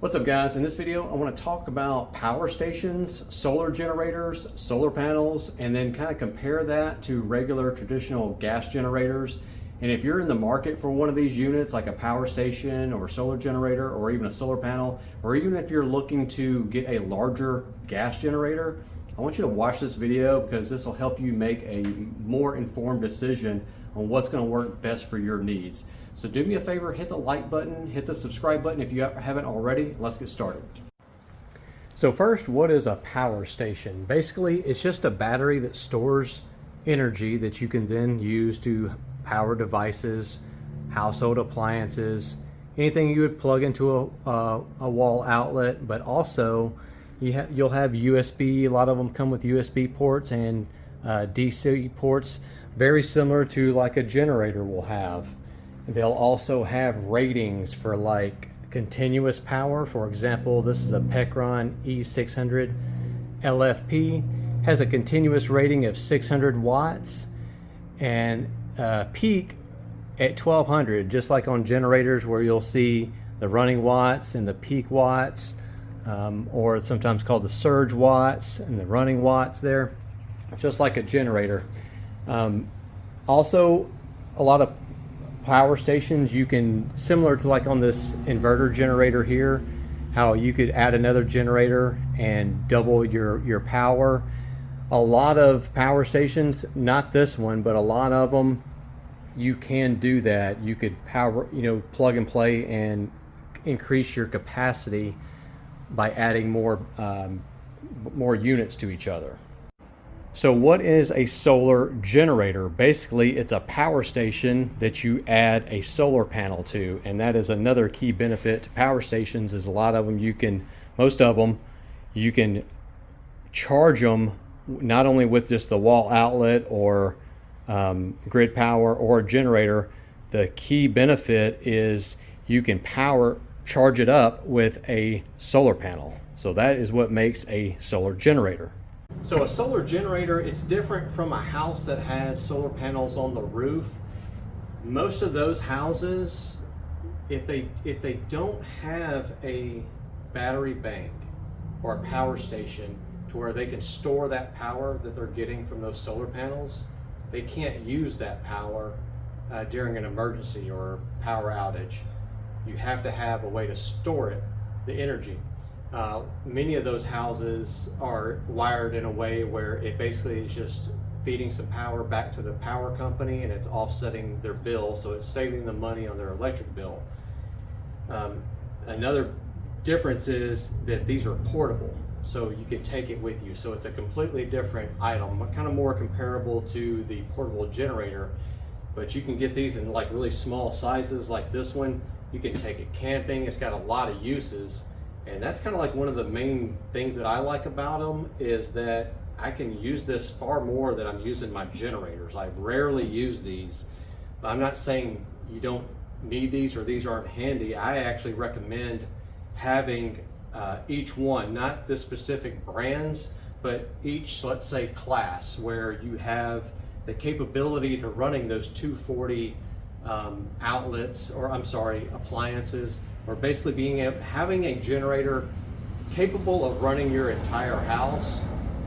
What's up guys? In this video I want to talk about power stations, solar generators, solar panels, and then kind of compare that to regular traditional gas generators. And if you're in the market for one of these units like a power station or solar generator or even a solar panel, or even if you're looking to get a larger gas generator, I want you to watch this video because this will help you make a more informed decision on what's going to work best for your needs. So do me a favor, hit the like button, hit the subscribe button if you haven't already. Let's get started. So first, what is a power station? Basically, it's just a battery that stores energy that you can then use to power devices, household appliances, anything you would plug into a wall outlet, but also you'll have USB. A lot of them come with USB ports and DC ports, very similar to like a generator will have. They'll also have ratings for like continuous power. For example, this is a Pecron E600LFP, has a continuous rating of 600 watts and peak at 1200, just like on generators where you'll see the running watts and the peak watts, or sometimes called the surge watts and the running watts there, just like a generator. Also, a lot of power stations you can, similar to like on this inverter generator here, how you could add another generator and double your power. A lot of power stations, not this one, but a lot of them, you can do that. You could power, plug and play and increase your capacity by adding more units to each other. So what is a solar generator? Basically, it's a power station that you add a solar panel to, and that is another key benefit to power stations. Is a lot of them most of them, you can charge them not only with just the wall outlet or grid power or a generator. The key benefit is you can charge it up with a solar panel. So that is what makes a solar generator. So a solar generator, it's different from a house that has solar panels on the roof. Most of those houses, if they don't have a battery bank or a power station to where they can store that power that they're getting from those solar panels, they can't use that power during an emergency or power outage. You have to have a way to store it, the energy. Many of those houses are wired in a way where it basically is just feeding some power back to the power company and it's offsetting their bill, so it's saving them money on their electric bill. Another difference is that these are portable, so you can take it with you. So it's a completely different item, kind of more comparable to the portable generator, but you can get these in like really small sizes like this one. You can take it camping. It's got a lot of uses. And that's kind of like one of the main things that I like about them, is that I can use this far more than I'm using my generators. I rarely use these. I'm not saying you don't need these or these aren't handy. I actually recommend having each one, not the specific brands, but each, let's say, class, where you have the capability to running those 240 outlets, or I'm sorry, appliances, or basically having a generator capable of running your entire house.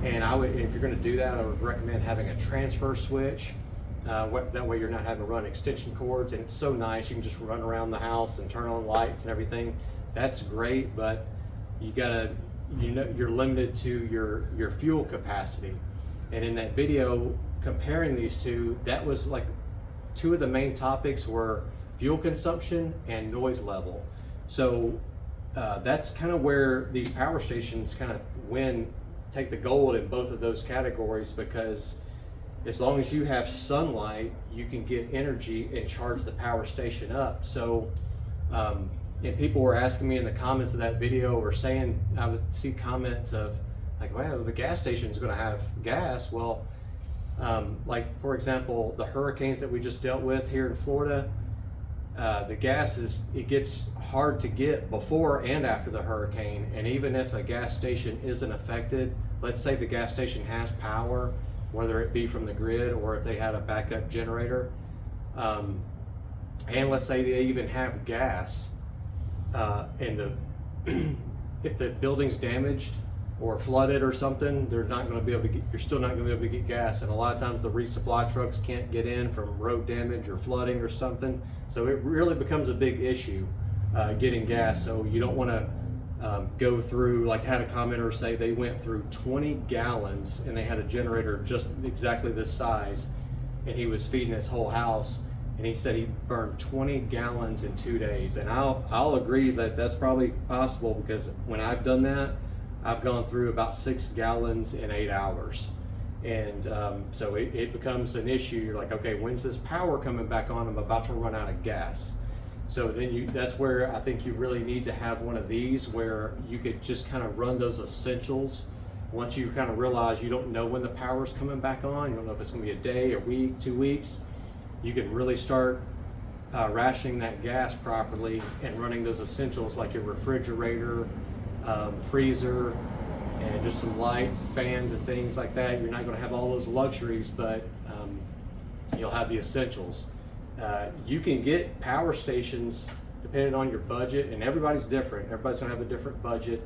And if you're going to do that, I would recommend having a transfer switch. That way you're not having to run extension cords, and it's so nice. You can just run around the house and turn on lights and everything. That's great, but you're limited to your fuel capacity. And in that video comparing these two, that was like two of the main topics were fuel consumption and noise level. So that's kind of where these power stations kind of take the gold in both of those categories, because as long as you have sunlight, you can get energy and charge the power station up. So and people were asking me in the comments of that video, or saying, I would see comments of like, well, the gas station is going to have gas. Well, like for example, the hurricanes that we just dealt with here in Florida, the gas it gets hard to get before and after the hurricane. And even if a gas station isn't affected, let's say the gas station has power, whether it be from the grid or if they had a backup generator, and let's say they even have gas, and if the building's damaged or flooded or something, they're not going to be able to get, you're still not going to be able to get gas. And a lot of times the resupply trucks can't get in from road damage or flooding or something. So it really becomes a big issue getting gas. So you don't want to go through, like, had a commenter say they went through 20 gallons and they had a generator just exactly this size, and he was feeding his whole house, and he said he burned 20 gallons in 2 days. And I'll agree that that's probably possible, because when I've done that, I've gone through about 6 gallons in 8 hours. And so it becomes an issue. You're like, okay, when's this power coming back on? I'm about to run out of gas. So then that's where I think you really need to have one of these, where you could just kind of run those essentials. Once you kind of realize you don't know when the power's coming back on, you don't know if it's going to be a day, a week, 2 weeks, you can really start rationing that gas properly and running those essentials like your refrigerator, freezer, and just some lights, fans, and things like that. You're not going to have all those luxuries, but you'll have the essentials. You can get power stations depending on your budget, and everybody's different. Everybody's going to have a different budget.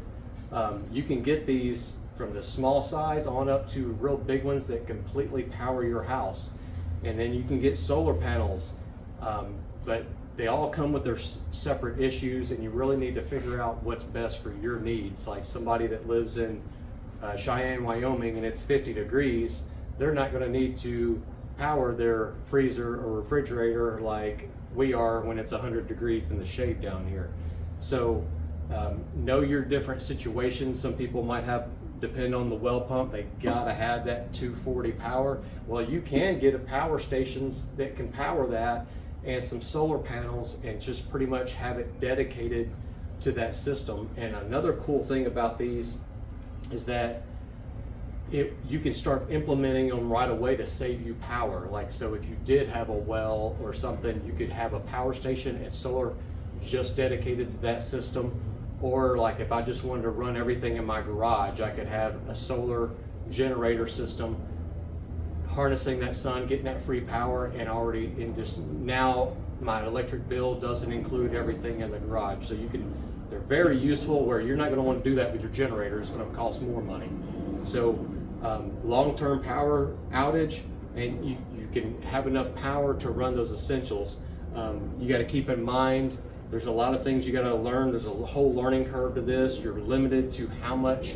You can get these from the small size on up to real big ones that completely power your house. And then you can get solar panels, but they all come with their separate issues, and you really need to figure out what's best for your needs. Like somebody that lives in Cheyenne, Wyoming, and it's 50 degrees, they're not going to need to power their freezer or refrigerator like we are when it's 100 degrees in the shade down here. So know your different situations. Some people might have, depend on the well pump, they gotta have that 240 power. Well, you can get a power stations that can power that, and some solar panels, and just pretty much have it dedicated to that system. And another cool thing about these is that you can start implementing them right away to save you power. Like, so if you did have a well or something, you could have a power station and solar just dedicated to that system. Or like if I just wanted to run everything in my garage, I could have a solar generator system harnessing that sun, getting that free power, and already in just now my electric bill doesn't include everything in the garage. So you can, they're very useful where you're not going to want to do that with your generator. It's going to cost more money. So long-term power outage, and you can have enough power to run those essentials. You got to keep in mind there's a lot of things you got to learn. There's a whole learning curve to this. You're limited to how much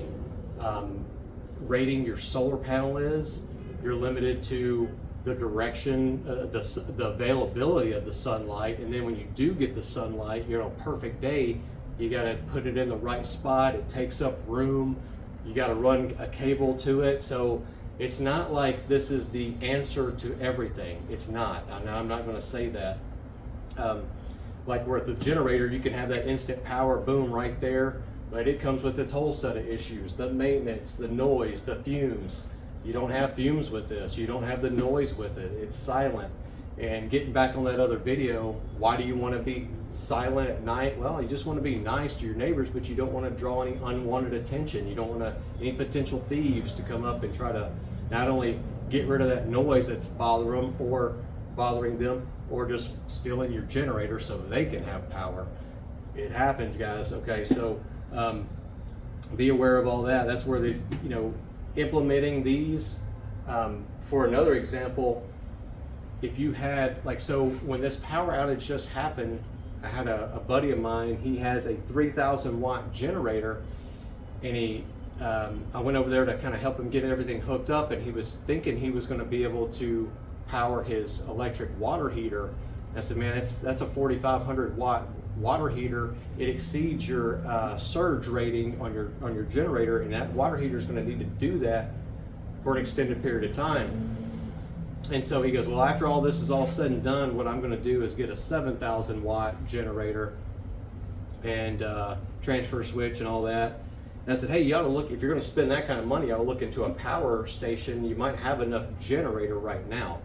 rating your solar panel is. You're limited to the direction, the availability of the sunlight. And then when you do get the sunlight, you're on a perfect day, you got to put it in the right spot. It takes up room. You got to run a cable to it. So it's not like this is the answer to everything. It's not. I'm not going to say that. Like with the generator, you can have that instant power, boom, right there, but it comes with its whole set of issues: the maintenance, the noise, the fumes. You don't have fumes with this. You don't have the noise with it. It's silent. And getting back on that other video, why do you want to be silent at night? Well, you just want to be nice to your neighbors, but you don't want to draw any unwanted attention. You don't want any potential thieves to come up and try to not only get rid of that noise that's bothering them, or just stealing your generator so they can have power. It happens, guys. Okay, so be aware of all that. That's where these, implementing these. For another example, if you had, like, so when this power outage just happened, I had a buddy of mine, he has a 3,000 watt generator, and I went over there to kind of help him get everything hooked up, and he was thinking he was going to be able to power his electric water heater. I said, man, that's a 4,500 watt water heater. It exceeds your surge rating on your generator, and that water heater is going to need to do that for an extended period of time. And so he goes, well, after all this is all said and done, what I'm going to do is get a 7,000 watt generator and transfer switch and all that. And I said, hey, you ought to look, if you're going to spend that kind of money, you ought to look into a power station. You might have enough generator right now.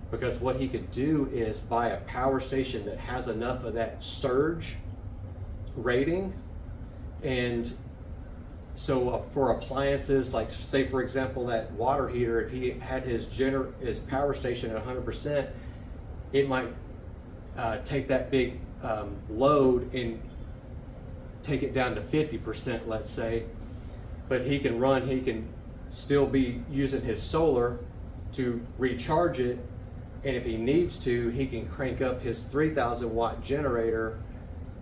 Because what he could do is buy a power station that has enough of that surge rating. And so for appliances, like say for example, that water heater, if he had his power station at 100%, it might take that big load and take it down to 50%, let's say, but he can still be using his solar to recharge it, and if he needs to, he can crank up his 3,000 watt generator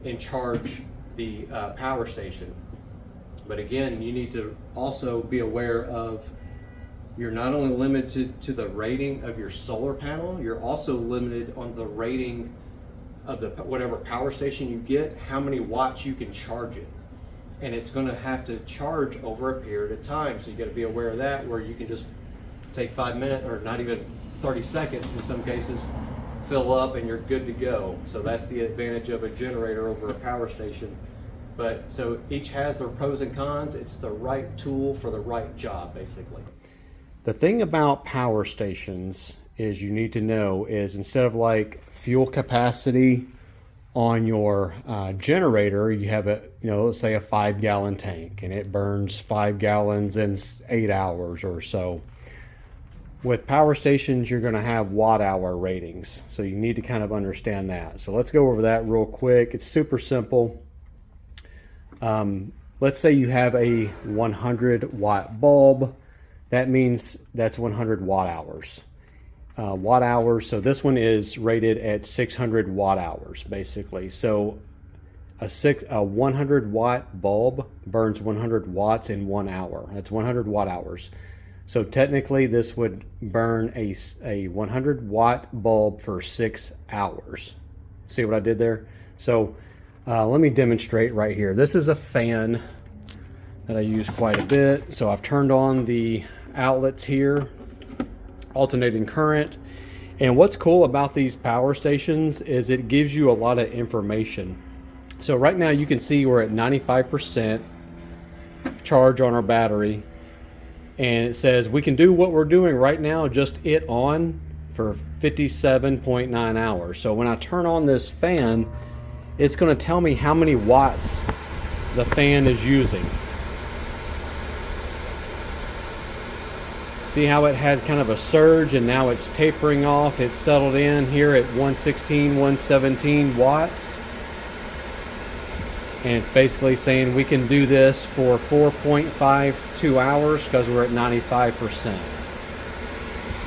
and charge the power station. But again, you need to also be aware of, you're not only limited to the rating of your solar panel, you're also limited on the rating of the whatever power station you get, how many watts you can charge it. And it's going to have to charge over a period of time. So you got to be aware of that, where you can just take 5 minutes or not even 30 seconds in some cases, fill up and you're good to go. So that's the advantage of a generator over a power station. But so each has their pros and cons. It's the right tool for the right job, basically. The thing about power stations is you need to know is, instead of like fuel capacity on your generator, you have a, let's say a 5-gallon tank and it burns 5 gallons in 8 hours or so. With power stations, you're going to have watt-hour ratings, so you need to kind of understand that. So let's go over that real quick. It's super simple. Let's say you have a 100 watt bulb. That means that's 100 watt hours. Watt hours, so this one is rated at 600 watt hours basically. So a 100 watt bulb burns 100 watts in 1 hour. That's 100 watt hours. So technically this would burn a 100 watt bulb for 6 hours. See what I did there? So let me demonstrate right here. This is a fan that I use quite a bit. So I've turned on the outlets here, alternating current. And what's cool about these power stations is it gives you a lot of information. So right now you can see we're at 95% charge on our battery. And it says we can do what we're doing right now, just it on, for 57.9 hours. So when I turn on this fan, it's going to tell me how many watts the fan is using. See how it had kind of a surge and now it's tapering off. It's settled in here at 116, 117 watts. And it's basically saying we can do this for 4.52 hours because we're at 95%.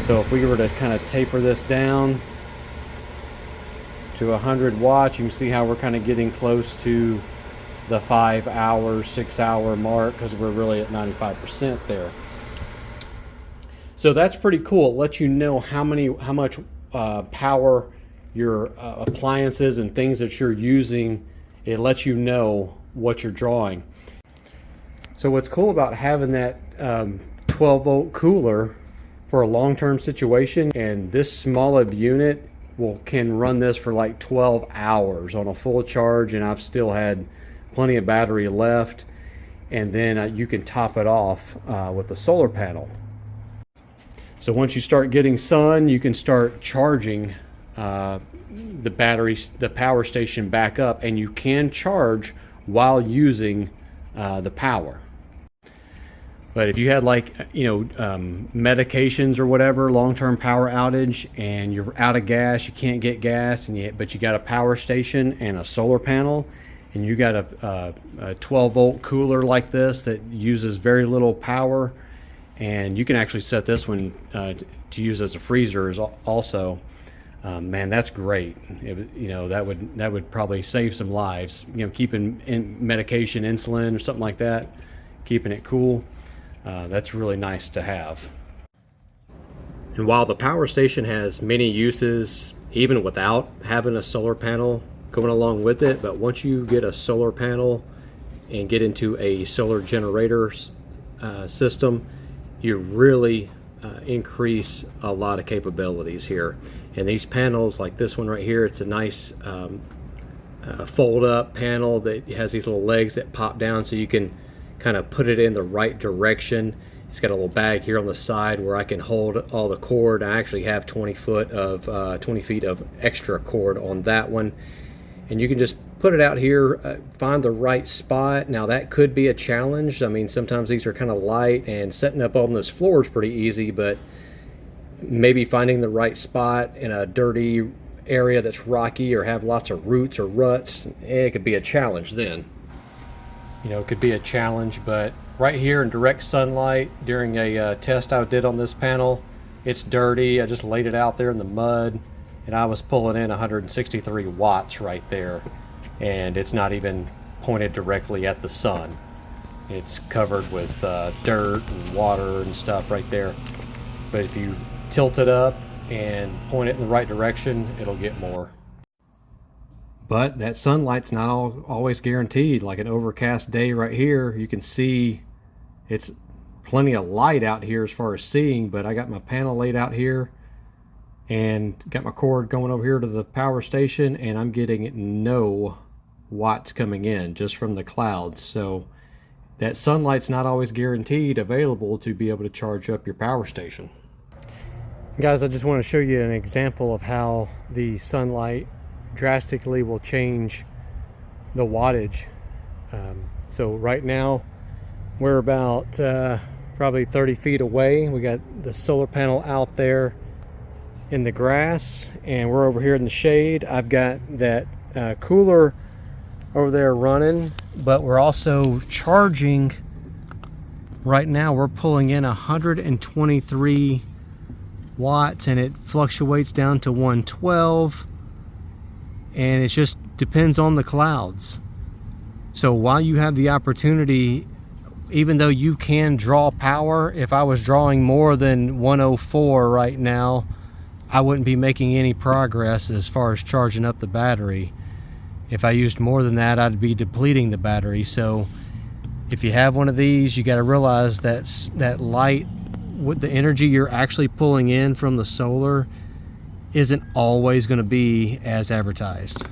So if we were to kind of taper this down to 100 watts, you can see how we're kind of getting close to the 5 hour, 6 hour mark, because we're really at 95% there. So that's pretty cool. It lets you know how much power your appliances and things that you're using. It lets you know what you're drawing. So what's cool about having that 12 volt cooler for a long-term situation, and this small of unit can run this for like 12 hours on a full charge, and I've still had plenty of battery left. And then you can top it off with the solar panel. So once you start getting sun, you can start charging the batteries, the power station back up, and you can charge while using the power. But if you had like medications or whatever, long-term power outage, and you're out of gas, you can't get gas, but you got a power station and a solar panel, and you got a 12 volt cooler like this that uses very little power, and you can actually set this one to use as a freezer also. Man, that's great. That would probably save some lives. Keeping in medication, insulin, or something like that, keeping it cool. That's really nice to have. And while the power station has many uses, even without having a solar panel going along with it, but once you get a solar panel and get into a solar generator system, you really increase a lot of capabilities here. And these panels, like this one right here, it's a nice fold up panel that has these little legs that pop down, so you can kind of put it in the right direction. It's got a little bag here on the side where I can hold all the cord. I actually have 20 feet of extra cord on that one, and you can just put it out here, find the right spot. Now that could be a challenge. I mean, sometimes these are kind of light, and setting up on this floor is pretty easy, but maybe finding the right spot in a dirty area that's rocky or have lots of roots or ruts, it could be a challenge then. you know, could be a challenge. But right here in direct sunlight during a test I did on this panel, it's dirty. I just laid it out there in the mud, and I was pulling in 163 watts right there, and it's not even pointed directly at the sun. It's covered with dirt and water and stuff right there. But if you tilt it up and point it in the right direction, it'll get more. But that sunlight's not always guaranteed. Like an overcast day right here, you can see it's plenty of light out here as far as seeing, but I got my panel laid out here and got my cord going over here to the power station, and I'm getting no watts coming in just from the clouds. So that sunlight's not always guaranteed available to be able to charge up your power station. Guys, I just want to show you an example of how the sunlight drastically will change the wattage. So right now we're about probably 30 feet away. We got the solar panel out there in the grass, and we're over here in the shade. I've got that cooler over there running, but we're also charging. Right now we're pulling in 123 watts, and it fluctuates down to 112, and it just depends on the clouds. So while you have the opportunity, even though you can draw power, if I was drawing more than 104 right now, I wouldn't be making any progress as far as charging up the battery. If I used more than that, I'd be depleting the battery. So if you have one of these, you got to realize that light, with the energy you're actually pulling in from the solar, isn't always going to be as advertised.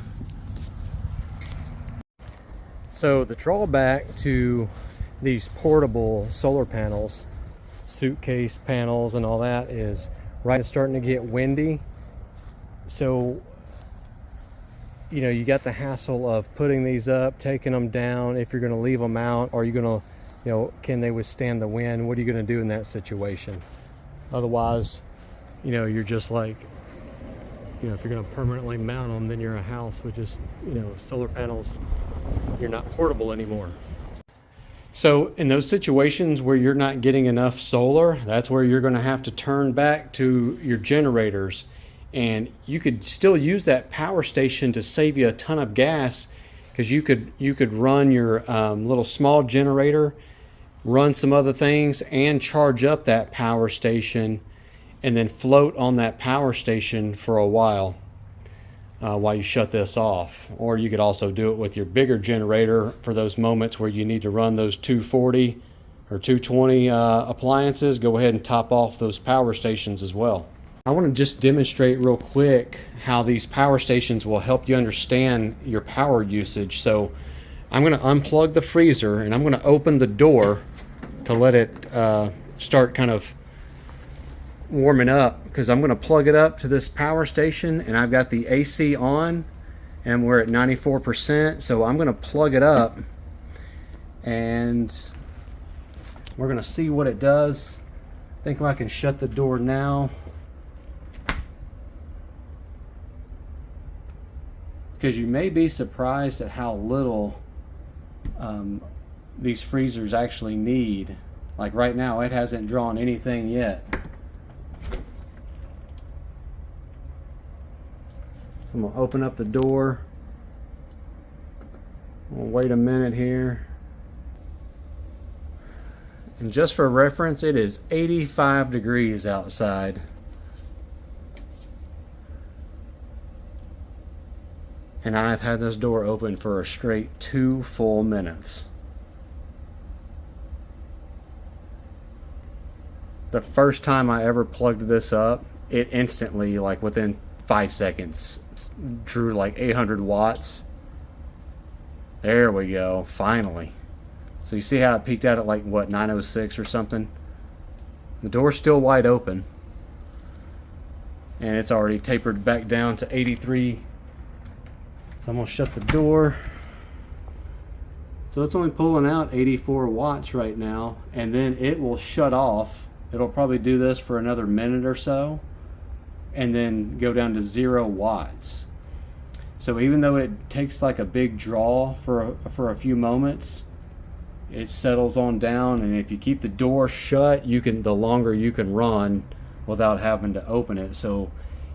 So the drawback to these portable solar panels, suitcase panels and all that, is right, it's starting to get windy. So you know, you got the hassle of putting these up, taking them down. If you're going to leave them out, are you going to, you know, can they withstand the wind? What are you going to do in that situation? Otherwise, you know, you're just like, you know, if you're going to permanently mount them, then you're a house with just, you know, solar panels. You're not portable anymore. So in those situations where you're not getting enough solar, that's where you're going to have to turn back to your generators. And you could still use that power station to save you a ton of gas, because you could run your little small generator, run some other things, and charge up that power station, and then float on that power station for a while you shut this off. Or you could also do it with your bigger generator for those moments where you need to run those 240 or 220 appliances. Go ahead and top off those power stations as well. I want to just demonstrate real quick how these power stations will help you understand your power usage. So I'm going to unplug the freezer, and I'm going to open the door to let it start kind of warming up, because I'm going to plug it up to this power station, and I've got the AC on, and we're at 94%. So I'm going to plug it up, and we're going to see what it does. I think I can shut the door now, because you may be surprised at how little these freezers actually need. Like right now, it hasn't drawn anything yet. So I'm gonna open up the door. We'll wait a minute here. And just for reference, it is 85 degrees outside. And I've had this door open for a straight 2 full minutes. The first time I ever plugged this up, it instantly, like within 5 seconds, drew like 800 watts. There we go, finally. So you see how it peaked out at like, what, 906 or something? The door's still wide open. And it's already tapered back down to 83. So I'm going to shut the door. So it's only pulling out 84 watts right now, and then it will shut off. It'll probably do this for another minute or so, and then go down to 0 watts. So even though it takes like a big draw for a few moments, it settles on down, and if you keep the door shut, the longer you can run without having to open it. So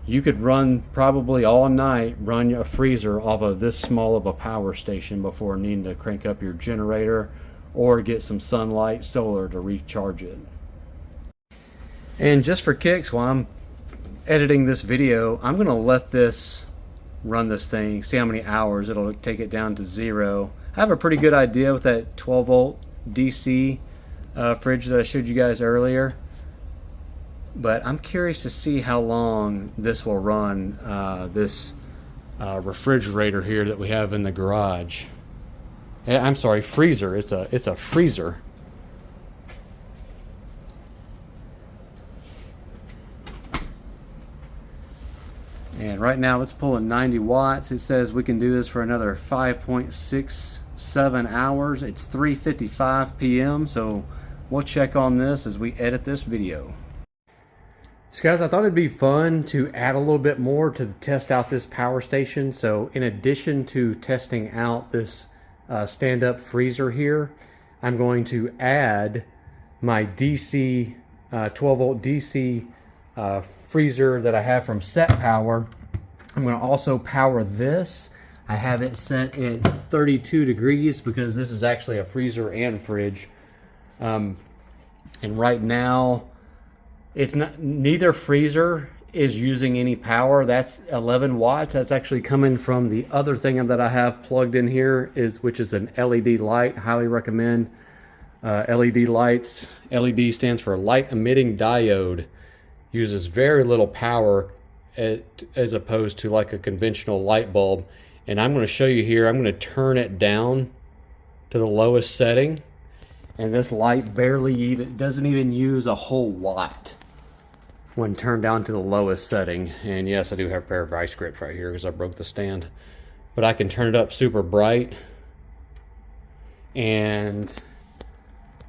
you could run probably all night, run a freezer off of this small of a power station before needing to crank up your generator or get some sunlight, solar to recharge it. And just for kicks, while I'm editing this video, I'm gonna let this run this thing, see how many hours it'll take it down to 0. I have a pretty good idea with that 12 volt DC fridge that I showed you guys earlier, but I'm curious to see how long this will run this refrigerator here that we have in the garage. I'm sorry, freezer. It's a freezer. And right now it's pulling 90 watts. It says we can do this for another 5.67 hours. It's 3:55 p.m. so we'll check on this as we edit this video. So guys, I thought it'd be fun to add a little bit more to test out this power station. So in addition to testing out this stand-up freezer here, I'm going to add my DC 12 volt DC freezer that I have from Set Power. I'm going to also power this. I have it set at 32 degrees because this is actually a freezer and fridge. And right now, it's not, neither freezer is using any power. That's 11 watts. That's actually coming from the other thing that I have plugged in here, which is an LED light. Highly recommend LED lights. LED stands for light emitting diode. Uses very little power as opposed to like a conventional light bulb. And I'm going to show you here, I'm going to turn it down to the lowest setting, and this light doesn't even use a whole watt when turned down to the lowest setting. And yes, I do have a pair of vice grips right here because I broke the stand, but I can turn it up super bright and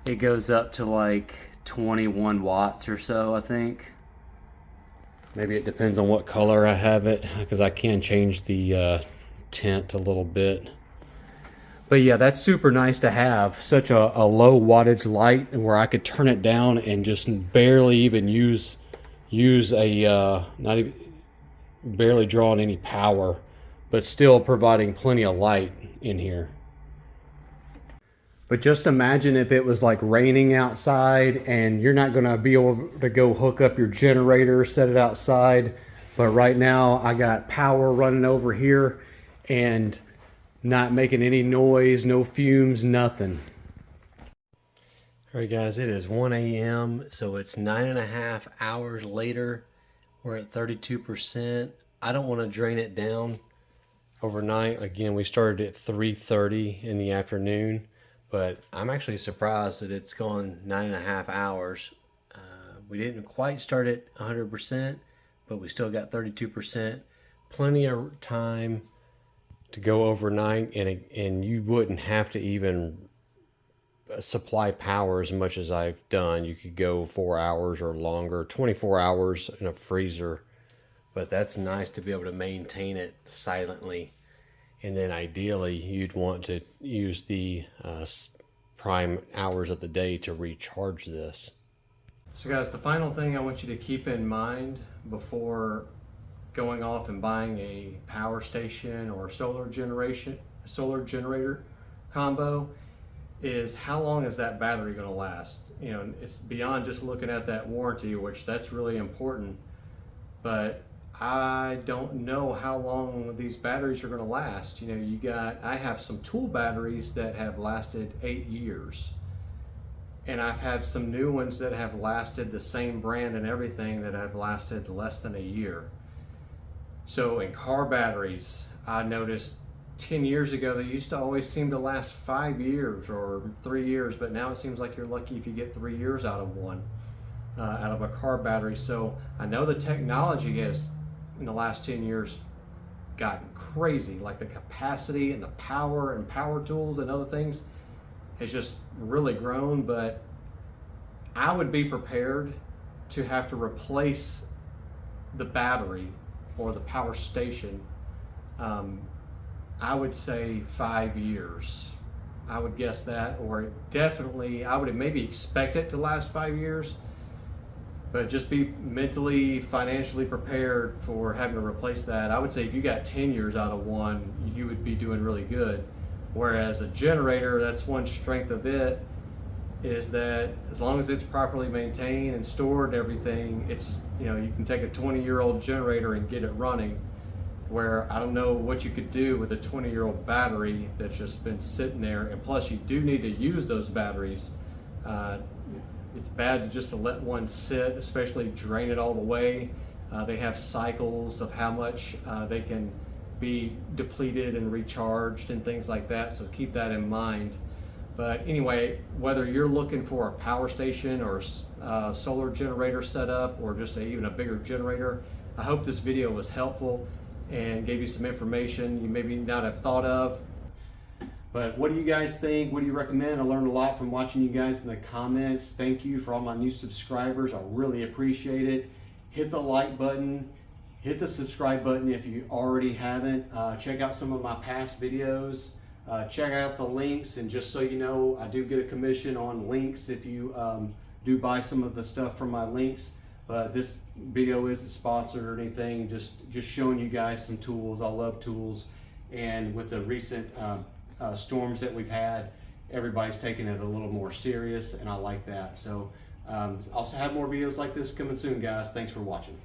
it goes up to like 21 watts or so, I think. Maybe it depends on what color I have it, because I can change the tint a little bit. But yeah, that's super nice to have such a low wattage light where I could turn it down and just barely even use barely drawing any power, but still providing plenty of light in here. But just imagine if it was like raining outside and you're not gonna be able to go hook up your generator, set it outside. But right now I got power running over here and not making any noise, no fumes, nothing. All right guys, it is 1 a.m. so it's 9.5 hours later. We're at 32%. I don't want to drain it down overnight. Again, we started at 3:30 in the afternoon. But I'm actually surprised that it's gone 9.5 hours. We didn't quite start at 100%, but we still got 32%. Plenty of time to go overnight, and you wouldn't have to even supply power as much as I've done. You could go 4 hours or longer, 24 hours in a freezer. But that's nice to be able to maintain it silently. And then ideally, you'd want to use the prime hours of the day to recharge this. So guys, the final thing I want you to keep in mind before going off and buying a power station or solar generator combo is how long is that battery going to last? You know, it's beyond just looking at that warranty, which that's really important, but I don't know how long these batteries are going to last. You know, I have some tool batteries that have lasted 8 years, and I've had some new ones that have lasted, the same brand and everything, that have lasted less than a year. So in car batteries, I noticed 10 years ago they used to always seem to last 5 years or 3 years, but now it seems like you're lucky if you get 3 years out of one, out of a car battery. So I know the technology has, in the last 10 years, gotten crazy. Like the capacity and the power and power tools and other things has just really grown, but I would be prepared to have to replace the battery or the power station. I would say 5 years. I would guess that, or definitely, I would maybe expect it to last 5 years, but just be mentally, financially prepared for having to replace that. I would say if you got 10 years out of one, you would be doing really good. Whereas a generator, that's one strength of it, is that as long as it's properly maintained and stored and everything, it's, you know, you can take a 20-year-old generator and get it running, where I don't know what you could do with a 20-year-old battery that's just been sitting there. And plus you do need to use those batteries. It's bad to just to let one sit, especially drain it all the way. They have cycles of how much they can be depleted and recharged and things like that, so keep that in mind. But anyway, whether you're looking for a power station or a solar generator setup, or just even a bigger generator, I hope this video was helpful and gave you some information you maybe not have thought of. But what do you guys think? What do you recommend? I learned a lot from watching you guys in the comments. Thank you for all my new subscribers. I really appreciate it. Hit the like button. Hit the subscribe button if you already haven't. Check out some of my past videos. Check out the links, and just so you know, I do get a commission on links if you do buy some of the stuff from my links. But this video isn't sponsored or anything, just showing you guys some tools. I love tools, and with the recent storms that we've had, everybody's taking it a little more serious, and I like that. So I'll have more videos like this coming soon, guys. Thanks for watching.